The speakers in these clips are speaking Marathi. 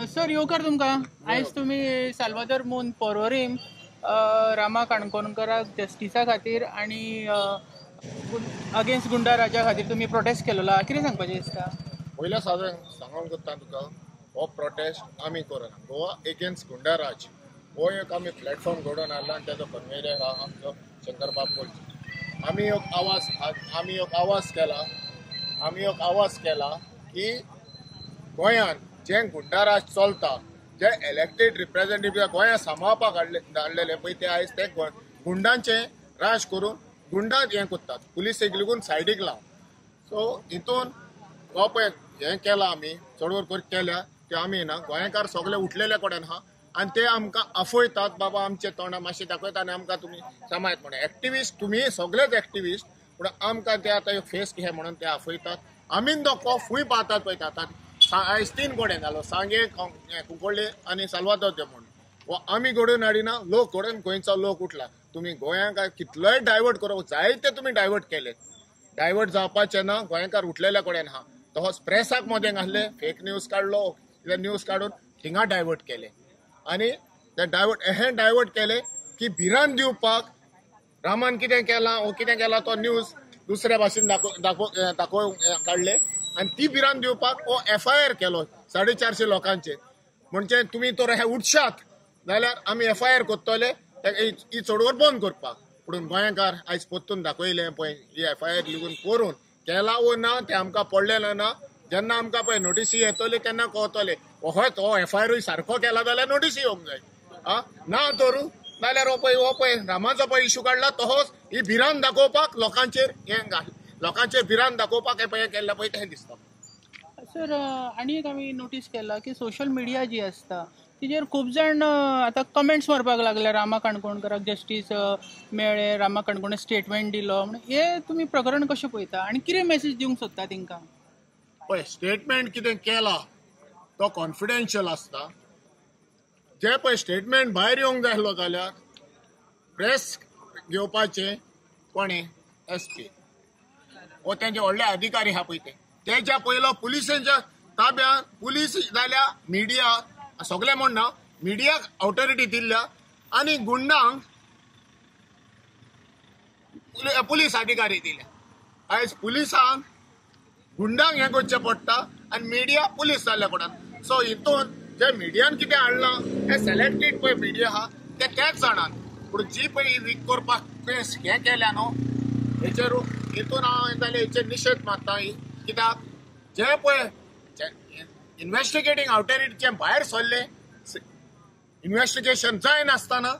सर येवकार तुमकां आयज तुमी साल्वादोर मून पर्वरीम रामा काणकोणकराक जस्टिसा खातीर आनी अगेन्स्ट गुंडा राजा खातीर तुमी प्रोटेस्ट केलेलो कितें सांगपाचें दिसता? पयल्या सांगूंक सोदता तुका हो प्रोटेस्ट आमी करना गोवा एगेन्स्ट गुंडा राज हो एक आमी प्लॅटफॉर्म घडोवन हाडला आनी तेजो कन्वेनर हा आमचो शंकरबाब कोलचे. आमी एक आवाज केला की गोंयान जे गुंडाराज चलता जे इलेक्टेड रिप्रेझेंटेटिव्ह गोंया सांबाळपाक हाडलेले पळय ते आयज ते गुंडांचे राज करून गुंडा हें करतात, पुलिसेक लागून सायडीक लावन. सो हितून हो पळय हें केलां आमी चळवळ करून केल्या की आमी ना गोंयकार सगळे उठलेले कडेन आहा आनी ते आमकां आफयतात बाबा आमचे तोंडां मातशें दाखयता आनी आमकां तुमी सांबाळत म्हणून. एक्टिविस्ट तुमी सगळेच एक्टिविस्ट पूण आमकां ते आतां फेस हे म्हणून ते आफयतात. आमी तो फूंय पावतात पळय आतां आयज 3 कडेन जालो सांगे कुंकळ्ळे आनी साल्वादोर दे म्हणून. हो आमी घडोवन हाडिना, लोक घडोवन गोंयचो लोक उठला. तुमी गोंयांक कितलोय डायवर्ट करूंक जायते तुमी डायवर्ट केले. डायवर्ट जावपाचें ना, गोंयकार उठलेल्या कडेन आहा. तसोच प्रेसाक मदें घातले, फेक न्यूज काडलो, कितें न्यूज काडून थिंगा डायवर्ट केले आनी ते डायवर्ट केले की भिरांत दिवपाक रामान कितें केलां हो कितें केला तो न्यूज दुसऱ्या भाशेन दाखोव काडले आनी ती भिरांत दिवपाक हो FIR केलो 450 लोकांचेर. म्हणजे तुमी तर हे उठशात जाल्यार आमी FIR करतले ही चळवळ बंद करपाक. पूण गोंयकार आयज परतून दाखयलें पळय ही FIR लिगून करून केला वो ना ते आमकां पडलेलें ना. जेन्ना आमकां पळय नोटीसी येतले तेन्ना कळटले हो FIR सारको केला जाल्यार नोटीस येवंक जाय. ना धरू जाल्यार हो पळय रामाचो पळय इशू काडला तसोच ही भिरांत दाखोवपाक लोकांचेर हें घाल लोकांचेर भिरांत दाखोवपाक हे पळय केल्लें पळय तें दिसता. सर आनी एक आमी नोटीस केला की सोशल मिडिया जी आसता तिजेर खूब जाण आतां कमेंट्स मारपाक लागले रामा काणकोणकराक जस्टीस मेळ्ळें, रामा काणकोणे स्टेटमेंट दिलो म्हणून. हे तुमी प्रकरण कशें पळयता आनी कितें मेसेज दिवंक सोदता तेंकां? पळय स्टेटमेंट कितें केला तो कॉन्फिडेन्शियल आसता. जे पळय स्टेटमेंट भायर येवंक जाय आसलो जाल्यार प्रेस घेवपाचे कोणे SP हो तेंचे व्हडले अधिकारी आहा पळय तेच्या पयलो पुलिसांच्या ताब्यांत पुलीस जाल्या मिडिया सगळे म्हणना मिडियाक ऑथॉरिटी दिल्या आनी गुंडांक पुलीस अधिकारी दिल्या. आयज पुलिसांक गुंडांक हें करचें पडटा आनी मिडिया पुलीस जाल्ल्या कडल्यान. सो हितून जे मिडियान कितें हाडलां हे सिलेक्टेड पळय मिडिया आहा तेच जाणान. पूण जी पळय वीक करपाक हें केल्या न्हू हेचेर हितून हांव जाल्यार हेचेर निशेध मारता. कित्याक जे पळय इन्व्हेस्टिगेटींग ऑथॉरिटीचे भायर सरले इन्व्हेस्टिगेशन जाय नासतना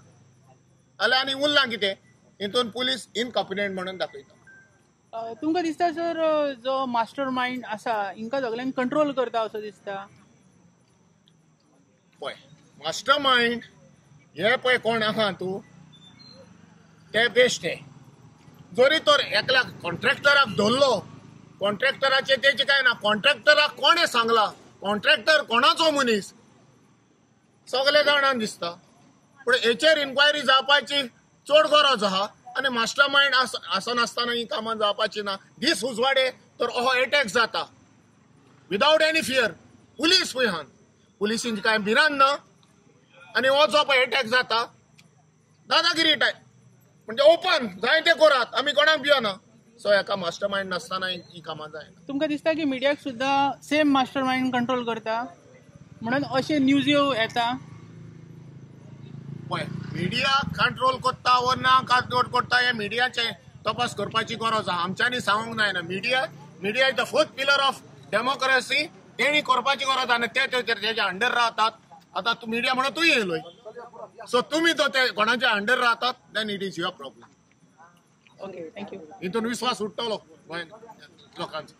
जाल्यार आनी उरलां कितें हितून पुलीस इनकॉम्पिटंट म्हणून दाखयता. तुमकां दिसता सर जो मास्टर माइंड आसा हिंकां सगळ्यांक कंट्रोल करता असो दिसता? पळय मास्टर माइंड हे पळय कोण आहा तूं ते बेस्ट हे. जरी तर एकल्याक कॉन्ट्रॅक्टराक धरलो कॉन्ट्रॅक्टराचे तेचे काय ना. कॉन्ट्रॅक्टराक कोणे सांगला कॉन्ट्रॅक्टर कोणाचो मनीस सगळे जाणांक दिसता. पूण हेचेर इन्क्वायरी जावपाची चड गरज आहा आनी मास्टर माइंड आसनासतना ही कामां जावपाची ना. दीस उजवाडे तर हो अटॅक जाता विदाउट एनी फियर. पुलीस पळय हान पुलिसींची कांय भिरांत ना आनी हो जो पळय अटॅक जाता दादागिरी टायप म्हणजे ओपन जाय ते करात आमी कोणाक भियना. सो हेका मास्टर माइंड नासतना ही कामां जायना. तुमकां दिसता की मिडियाक सुद्दां सेम मास्टर माइंड कंट्रोल करता म्हणून अशे न्यूज येता? पळय मिडिया कंट्रोल करता वा ना कंट्रोल करता हे मिडियाचे तपास करपाची गरज आहा. आमच्यांनी सांगूंक जायना. Media is the fourth pillar of democracy. तेणी करपाची गरज आहा. ते तेच्या अंडर रावतात. आतां तूं मिडिया म्हणून तूं येयलोय सो तुमी तो ते कोणाच्या अंडर रावतात then it is your problem. Okay thank you. हितून विश्वास उठतलो लोकांचो.